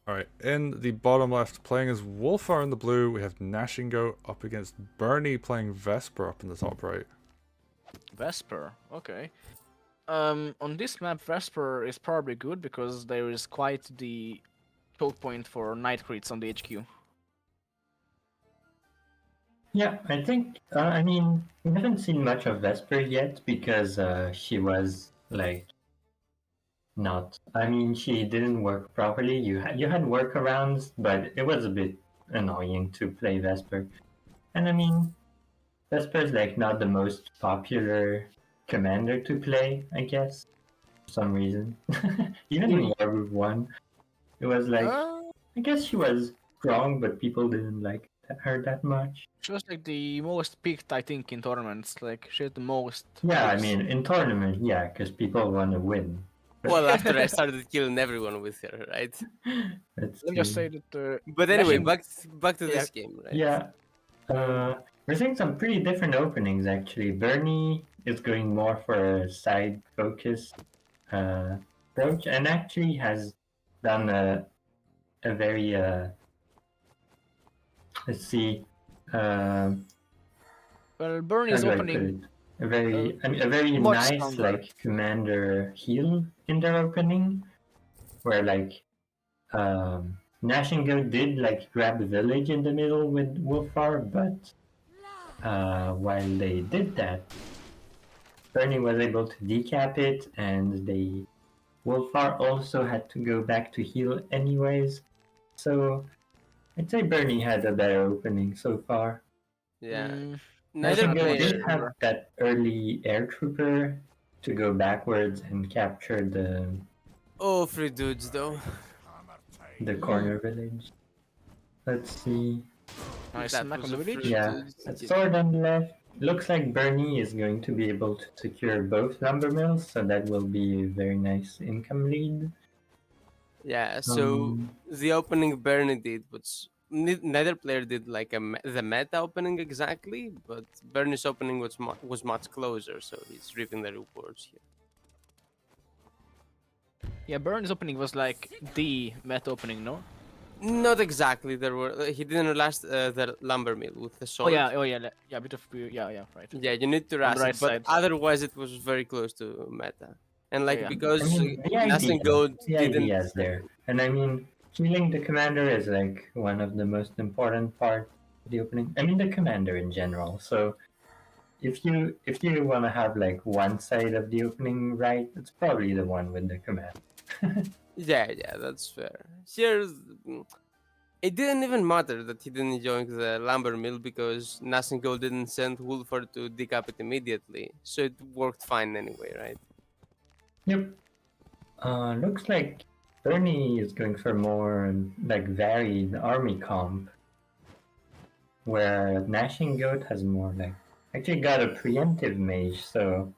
Alright, in the bottom left, playing as Wulfar in the blue, we have Gnashing up against Burny playing Vesper up in the top right. Vesper, okay. On this map, Vesper is probably good because there is quite the choke point for night crits on the HQ. Yeah, I think, I mean, we haven't seen much of Vesper yet because she was, like, not. I mean, she didn't work properly. You had workarounds, but it was a bit annoying to play Vesper. And I mean, Vesper's, like, not the most popular commander to play, I guess, for some reason. Even in Wargroove 1, it was like, I guess she was strong, but people didn't like her that much. She was like the most picked, I think, in tournaments. Like she had the most. Yeah, I picks. mean, in tournament, yeah, because people want to win. Well, after I started killing everyone with her, right? That's Let me just say that. But anyway, Gnashing- back to this game, right? Yeah. We're seeing some pretty different openings actually. Burny is going more for a side focus approach and actually has done a very let's see Well, Burn how is do I opening. put it? A very I mean, a very much nice stronger. like commander heal in their opening where like Gnashing did like grab a village in the middle with Wulfar, but while they did that, Burny was able to decap it, and they Wulfar also had to go back to heal anyways. So I'd say Burny had a better opening so far. Yeah. Mm, Neither Gnashing player. did have that early air trooper to go backwards and capture Oh, free dudes though. the corner village. Let's see. nice That smack was on the a village. free Yeah, dudes. a sword on the left. Looks like Burny is going to be able to secure both lumber mills, so that will be a very nice income lead. Yeah, so Um, the opening Burny did was neither player did like the meta opening exactly, but Burny's opening was much closer, so he's reaping the rewards here. Yeah, Burn's opening was like the meta opening, no? Not exactly. There were he didn't last the lumber mill with the sword. Oh yeah, yeah, a bit of yeah, right. Yeah, you need to On the rush right it, but side. otherwise it was very close to meta. And like Yeah. because I mean, Gnashing Gold the didn't. idea is there, and I mean, killing the commander is like one of the most important part of the opening. I mean, the commander in general. So, if you want to have like one side of the opening right, it's probably the one with the commander. Yeah, that's fair. Here, it didn't even matter that he didn't join the lumber mill because Gnashing Gold didn't send Wulfar to decap it immediately, so it worked fine anyway, right? Yep. Looks like Burny is going for more like varied army comp, where Gnashing Goat has more like actually got a preemptive mage, so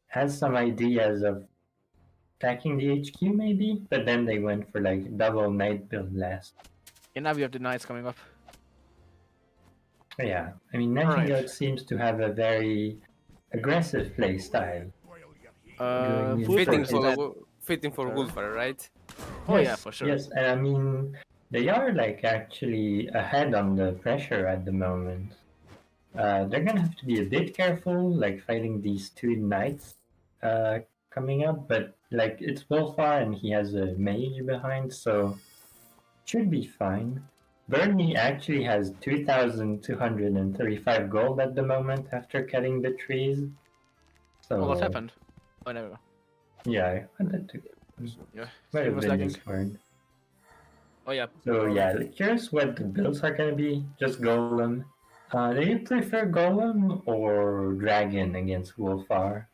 has some ideas of attacking the HQ maybe, but then they went for like double knight build last. And now we have the knights coming up. Yeah, I mean Gnashing Right. Goat seems to have a very aggressive play style. Going in Fitting first. for Wulfar, right? Oh yeah, for sure. Yes, and I mean they are like actually ahead on the pressure at the moment. They're gonna have to be a bit careful, like fighting these two knights coming up, but like it's Wulfar and he has a mage behind, so should be fine. Burny actually has 2,235 gold at the moment after cutting the trees. So Oh, what happened? Oh, never. Yeah, I had that too. Yeah. Might It have was been lagging. Discord. Oh yeah. So yeah, curious what the builds are gonna be. Just Golem. Do you prefer Golem or Dragon against Wulfar?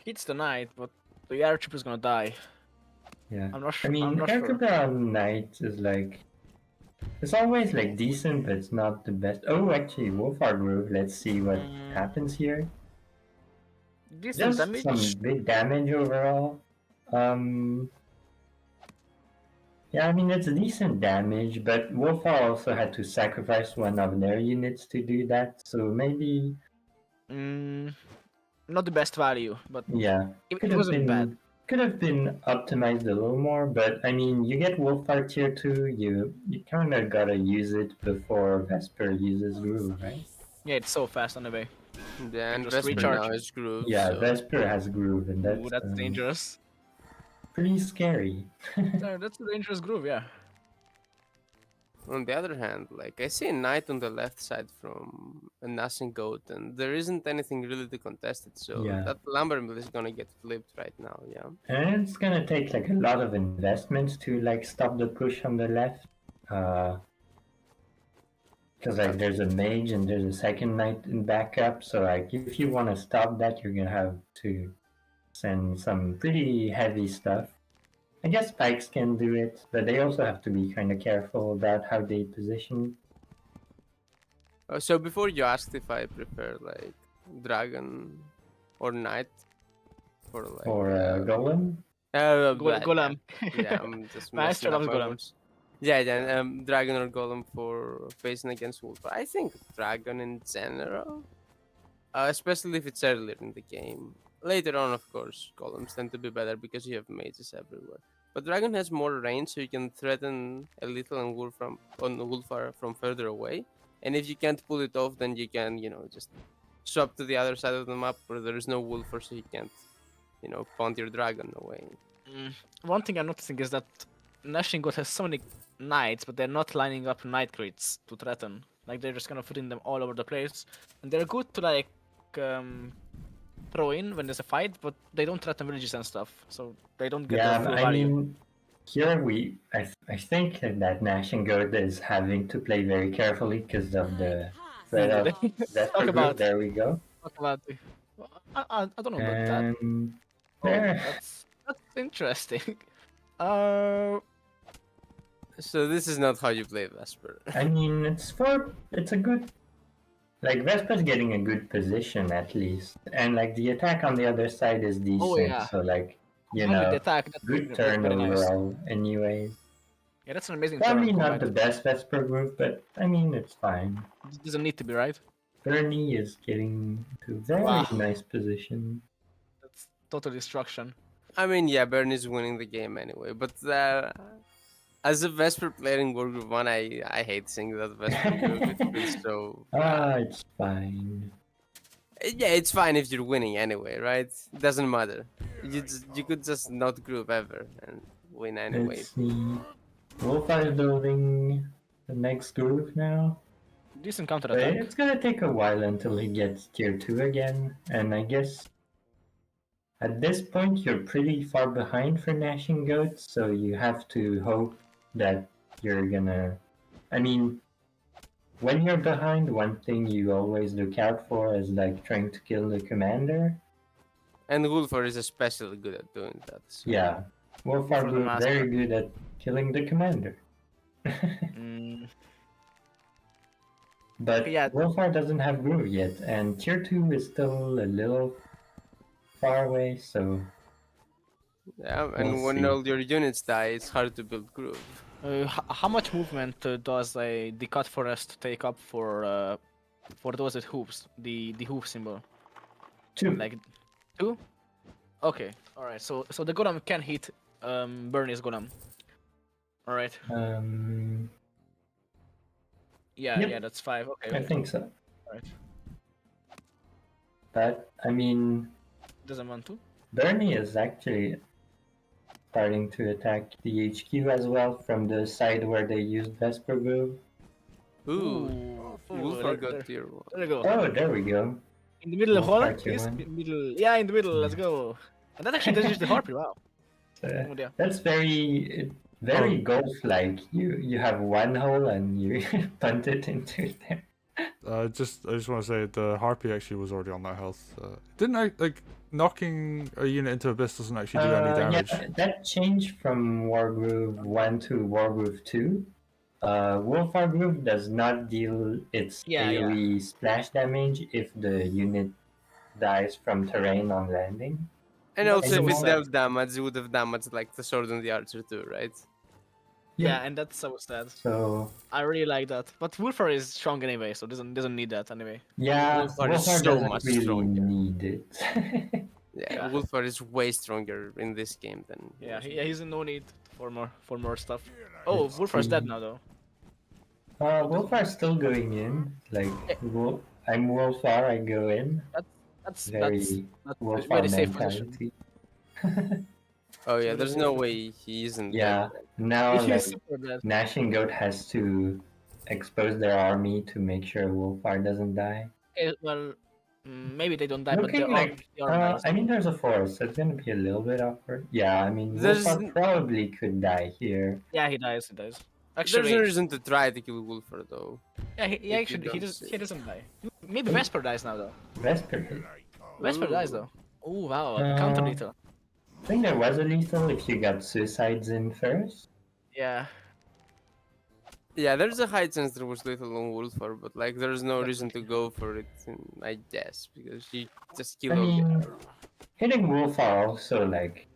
Hits the knight, but the airship is gonna die. Yeah. I'm not sure. I mean, I'm not sure. Aircraft on Knight is like... It's always like decent, but it's not the best. Oh, actually, Wargroove. Let's see what happens here. Decent Just damage. some big damage overall. Yeah, I mean, it's decent damage, but Wulfar also had to sacrifice one of their units to do that, so maybe... Not the best value, but Yeah, it could have wasn't been bad. could have been optimized a little more, but I mean, you get Wulfar tier 2, you kind of gotta use it before Vesper uses Groove, right? Yeah, it's so fast anyway. Yeah, and just Vesper recharge. now is Groove, Yeah, so... Vesper has Groove, and Ooh, that's that's dangerous. pretty scary. That's a dangerous groove, yeah. On the other hand, like I see a knight on the left side from a Gnashing goat, and there isn't anything really to contest it, so Yeah. that lumber mill is gonna get flipped right now. Yeah. And it's gonna take like a lot of investments to like stop the push on the left. Because like there's a mage and there's a second knight in backup, so like if you want to stop that, you're gonna have to send some pretty heavy stuff. I guess spikes can do it, but they also have to be kind of careful about how they position. So before you asked if I prefer like dragon or knight for like For Golem, Golem. Yeah, I'm just Master messing up loves my Golem. words. Yeah, dragon or golem for facing against Wulfar. I think dragon in general, especially if it's earlier in the game. Later on, of course, golems tend to be better because you have mages everywhere. But dragon has more range, so you can threaten a little on Wulfar from further away. And if you can't pull it off, then you can, just swap to the other side of the map where there is no Wulfar, so you can't, pound your dragon away. One thing I'm noticing is that Gnashing has so many knights, but they're not lining up knight crits to threaten. Like they're just kind of putting them all over the place, and they're good to like throw in when there's a fight, but they don't threaten villages and stuff, so they don't get yeah, the full I value. mean, here I think that Gnashing Goat is having to play very carefully because of the threat of Vesper Talk about group. There we go. Talk about it. I don't know about that. And Oh, there. that's interesting. So this is not how you play Vesper. I mean, it's a good, like Vesper's getting a good position at least, and like the attack on the other side is decent. yeah. So like With the attack, that's good very turn nice. overall. Anyways, Yeah, that's an amazing probably turn. not the best Vesper group, but I mean it's fine. It doesn't need to be, right? Burny is getting to a very Wow. nice position. That's total destruction. I mean, yeah, Burn is winning the game anyway, but as a Vesper player in Wargroove 1, I hate seeing that Vesper group. It feels so... It's fine. Yeah, it's fine if you're winning anyway, right? It doesn't matter. You could just not group ever and win anyway. Let's see. Wulfar is building the next group now. Decent counter But attack. it's gonna take a while until he gets tier 2 again, and I guess at this point you're pretty far behind for Gnashing Goats, so you have to hope that you're gonna... I mean, when you're behind, one thing you always look out for is like trying to kill the commander. And Wulfar is especially good at doing that. So. Yeah, Wulfar For the group master. very good at killing the commander. But Yeah. Wulfar doesn't have Groove yet, and tier 2 is still a little far away, so... Yeah, and We'll when see. all your units die, it's hard to build groove. How much movement does the cut forest take up for those with hooves? The hoof symbol. 2. Like 2? Okay. Alright, so the golem can hit Burny's golem. Alright. Yeah, Yep. yeah, that's 5. Okay. I think so. Alright. But, I mean, Doesn't want to. Burny is actually starting to attack the HQ as well from the side where they used Vesper Groove. Wulfar got there, tier 1. there you go. Oh, there we go. In the middle of hall, Wulfar tier please. 1. Middle. Yeah, in the middle. Let's go. And that actually touches the harpy. Wow. Oh, yeah. That's very golf-like. You have one hole and you punt it into there. I just want to say the harpy actually was already on that health. Didn't I like knocking a unit into abyss doesn't actually do any damage? Yeah, that changed from Wargroove 1 to Wargroove 2. Wulfar Groove does not deal its AoE splash damage if the unit dies from terrain on landing. And also, if it Anymore. dealt damage, it would have damaged like the sword and the archer too, right? Yeah, and that's so sad. So I really like that. But Wulfar is strong anyway, so doesn't need that anyway. yeah, Wulfar is Wulfar so doesn't much really stronger. need it. Yeah, Wulfar is way stronger in this game than. Yeah, was. he's in no need for more stuff. Oh, Wulfar's dead now though. Wulfar's still going in. Like, Eh. I'm Wulfar, I go in. That's Very that's Wulfar very safe position. mentality. Oh yeah, What there's is no it? way he isn't Yeah, dead. now He's like super dead. Gnashing Goat has to expose their army to make sure Wulfar doesn't die. Okay, well, maybe they don't die, but Looking like, the arm dies. I mean, there's a forest, so it's gonna be a little bit awkward. Yeah, I mean, There's Wulfar probably could die here. Yeah, he dies. He dies. there's no Actually, reason to try to kill Wulfar though. yeah, if you actually don't see. he doesn't die. Maybe Vesper dies now though. Vesper. Vesper Ooh. dies though. Oh wow, Uh, counter lethal. I think there was a lethal if you got suicides in first. Yeah. Yeah, there's a high chance there was little on Wulfar, but like there's no reason to go for it, I guess, because you just kill I all the mean, hitting Wulfar also, like,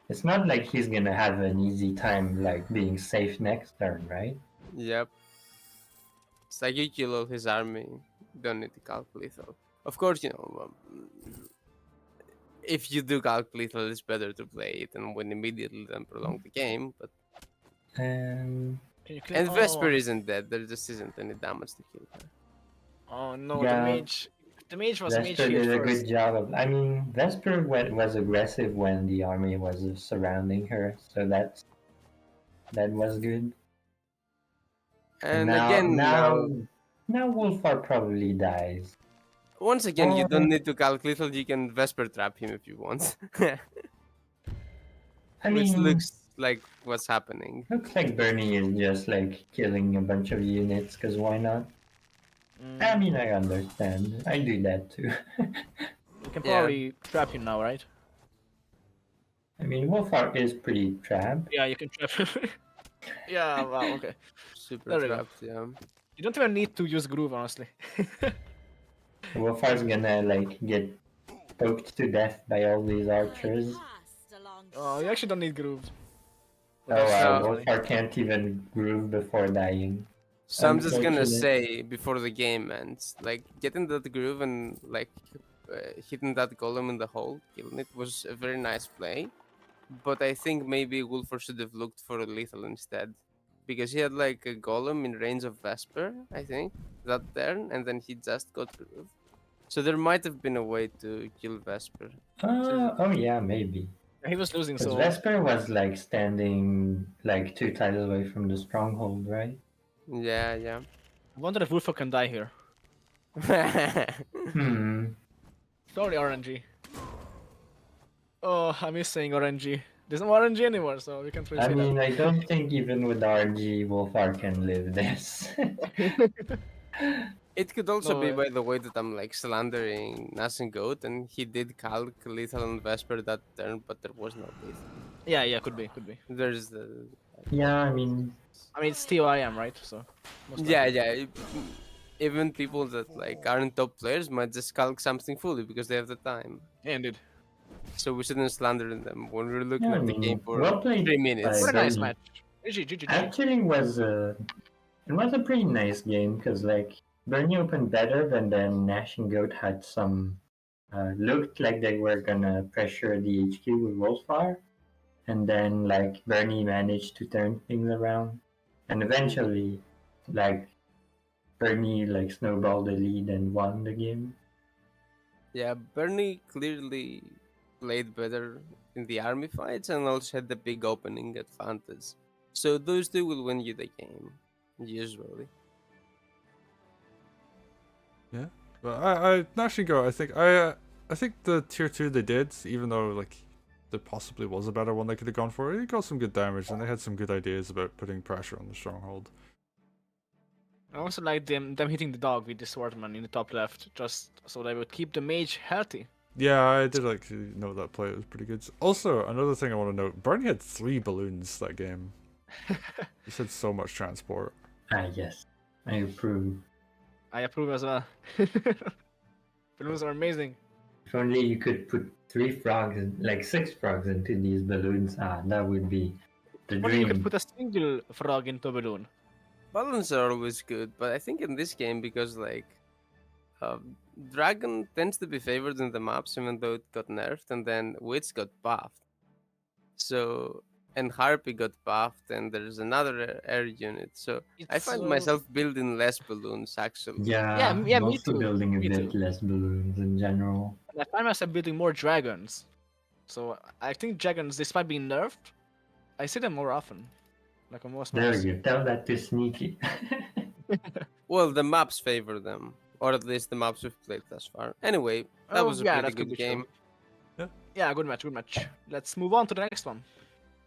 it's not like he's gonna have an easy time, like, being safe next turn, right? Yep. It's like you kill all his army, you don't need to calculate lethal. Of course, if you do calculate lethal, it's better to play it and win immediately than prolong the game, but Um, Can you kill? and Vesper isn't dead, there just isn't any damage to kill her. Oh no, Yeah. the mage was mage Vesper here did a first. good job of. I mean, Vesper was aggressive when the army was surrounding her, so that was good. And now, again, now Wulfar probably dies. once again, you Uh, don't need to calculate lethal, you can Vesper trap him if you want. I Which mean, looks like what's happening. looks like Burny is just like killing a bunch of units, because why not? I mean, I understand. I do that too. You can Yeah. probably trap him now, right? I mean, Wulfar is pretty trapped. Yeah, you can trap him. Yeah, wow, okay. Super There we go. trapped, yeah. You don't even need to use groove, honestly. Wulfar's gonna like get poked to death by all these archers. Oh, you actually don't need groove. Oh That's wow, funny. Wulfar can't even groove before dying. So I'm just gonna Unfortunate. say before the game ends, like getting that groove and like hitting that golem in the hole, killing it was a very nice play. But I think maybe Wulfar should have looked for a lethal instead, because he had like a golem in range of Vesper, I think, that turn, and then he just got groove. So there might have been a way to kill Vesper. Oh yeah, maybe. He was losing, Because so Vesper was like standing like 2 tiles away from the stronghold, right? Yeah, yeah. I wonder if Wulfar can die here. Hmm. Sorry, RNG. Oh, I miss saying RNG. There's no RNG anymore, so we can't really I say mean, I don't think even with RG, Wulfar can live this. It could also No be way. by the way that I'm like slandering Gnashing Goat, and he did calc lethal on Vesper that turn, but there was no lethal. Yeah, could be. There's the Yeah, I mean, I mean, it's TYM, right? So. most yeah, likely. yeah. Even people that like aren't top players might just calc something fully because they have the time. Yeah, indeed. So we shouldn't slander them when we're looking yeah, I at the mean, game for well played 3 minutes. What a nice Burny. match. GG. Actually, it was a pretty nice game because like Burny opened better, and then Gnashing Goat had some looked like they were gonna pressure the HQ with Wulfar, and then like Burny managed to turn things around, and eventually, like Burny like snowballed the lead and won the game. Yeah, Burny clearly played better in the army fights and also had the big opening advantage. So those two will win you the game, usually. Yeah, but I Gnashing Go. I think the tier 2 they did, even though like there possibly was a better one they could have gone for. It got some good damage, and they had some good ideas about putting pressure on the stronghold. I also like them hitting the dog with the swordman in the top left, just so they would keep the mage healthy. Yeah, I did like to know that play. It was pretty good. Also, another thing I want to note: Burny had 3 balloons that game. He had so much transport. Ah yes, I approve. I approve as well. Balloons are amazing. If only you could put 3 frogs, like 6 frogs into these balloons. Ah, that would be the Only you dream. can put a single frog into a balloon. Balloons are always good, but I think in this game, because like Dragon tends to be favored in the maps, even though it got nerfed, and then Witch got buffed. So, and Harpy got buffed, and there's another air unit. So I It's find myself building less balloons actually. Yeah, yeah, I'm me also too. building a Me bit too. less balloons in general. I find myself building more dragons. So I think dragons, despite being nerfed, I see them more often. Like on most There maps. you tell that to Sneaky. Well, the maps favor them, or at least the maps we've played thus far. Anyway, that Oh was a yeah, pretty that could good be true. game. Yeah, good match, good match. Let's move on to the next one.